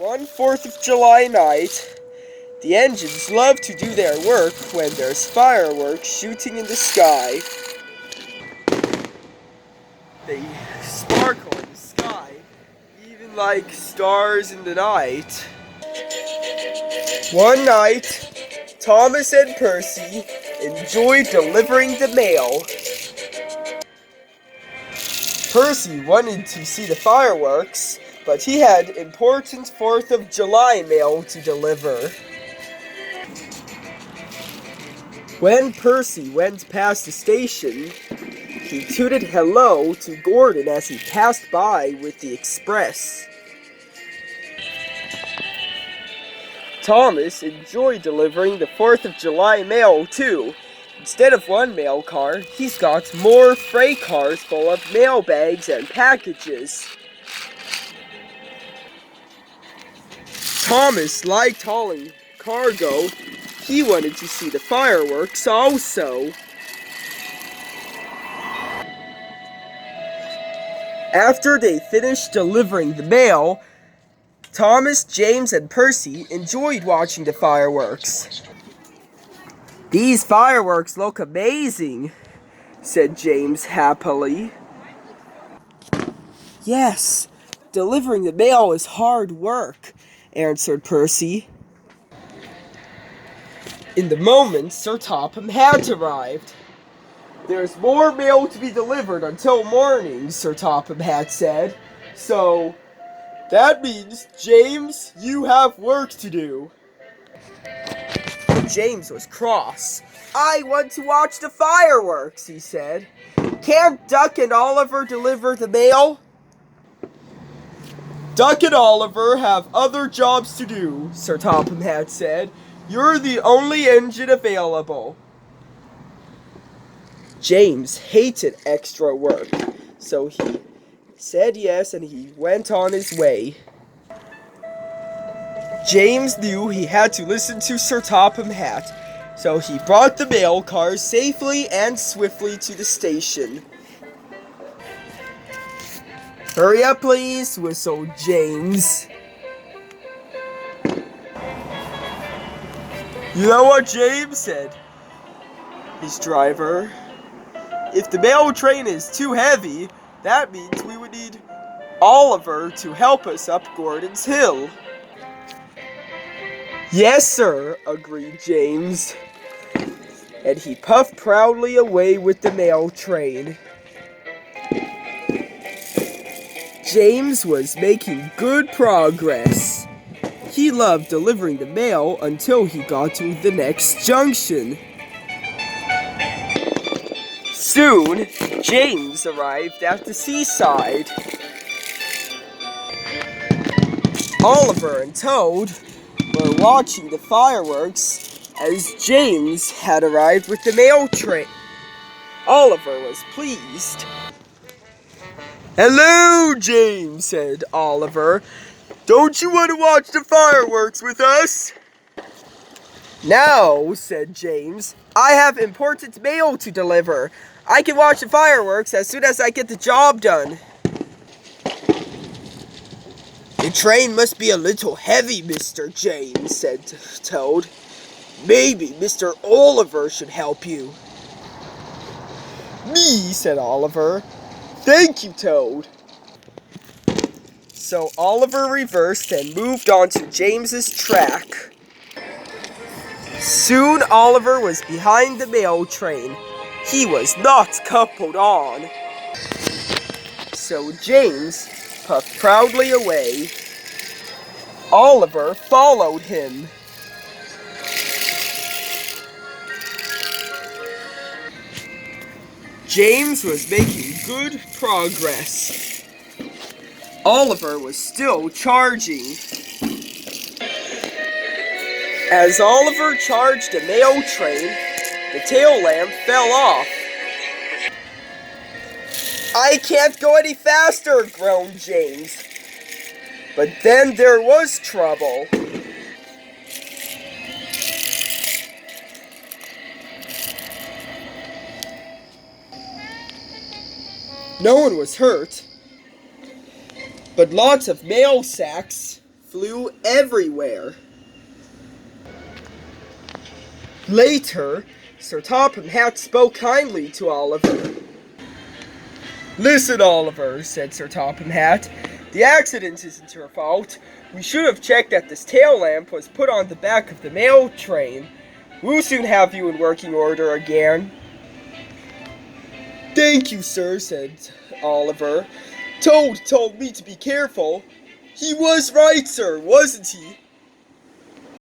One 4th of July night, the engines love to do their work when there's fireworks shooting in the sky. They sparkle in the sky, even like stars in the night. One night, Thomas and Percy enjoyed delivering the mail. Percy wanted to see the fireworks, but he had important 4th of July mail to deliver. When Percy went past the station, he tooted hello to Gordon as he passed by with the express. Thomas enjoyed delivering the 4th of July mail too. Instead of one mail car, he's got more freight cars full of mail bags and packages. Thomas liked hauling cargo. He wanted to see the fireworks also. After they finished delivering the mail, Thomas, James, and Percy enjoyed watching the fireworks. "These fireworks look amazing," said James happily. "Yes, delivering the mail is hard work," answered Percy. In the moment, Sir Topham had arrived. "There's more mail to be delivered until morning," Sir Topham had said. "So, that means, James, you have work to do." James was cross. "I want to watch the fireworks," he said. "Can't Duck and Oliver deliver the mail?" "Duck and Oliver have other jobs to do," Sir Topham had said. "You're the only engine available." James hated extra work, so he said yes and he went on his way. James knew he had to listen to Sir Topham Hatt, so he brought the mail cars safely and swiftly to the station. "Hurry up, please," whistled James. "You know what James said?" his driver. "If the mail train is too heavy, that means we would need Oliver to help us up Gordon's Hill." "Yes, sir," agreed James. And he puffed proudly away with the mail train. James was making good progress. He loved delivering the mail until he got to the next junction. Soon, James arrived at the seaside. Oliver and Toad were watching the fireworks as James had arrived with the mail train. Oliver was pleased. "Hello, James," said Oliver. "Don't you want to watch the fireworks with us?" "No," said James. "I have important mail to deliver. I can watch the fireworks as soon as I get the job done." "The train must be a little heavy, Mr. James," said Toad. "Maybe Mr. Oliver should help you." "Me," said Oliver. "Thank you, Toad." So Oliver reversed and moved onto James's track. Soon Oliver was behind the mail train. He was not coupled on. So James puffed proudly away. Oliver followed him. James was making good progress. Oliver was still charging. As Oliver charged the mail train, the tail lamp fell off. "I can't go any faster," groaned James. But then there was trouble. No one was hurt, but lots of mail sacks flew everywhere. Later, Sir Topham Hatt spoke kindly to Oliver. "Listen, Oliver," said Sir Topham Hatt. "The accident isn't your fault. We should have checked that this tail lamp was put on the back of the mail train. We'll soon have you in working order again." "Thank you, sir," said Oliver. "Toad told me to be careful." "He was right, sir, wasn't he?"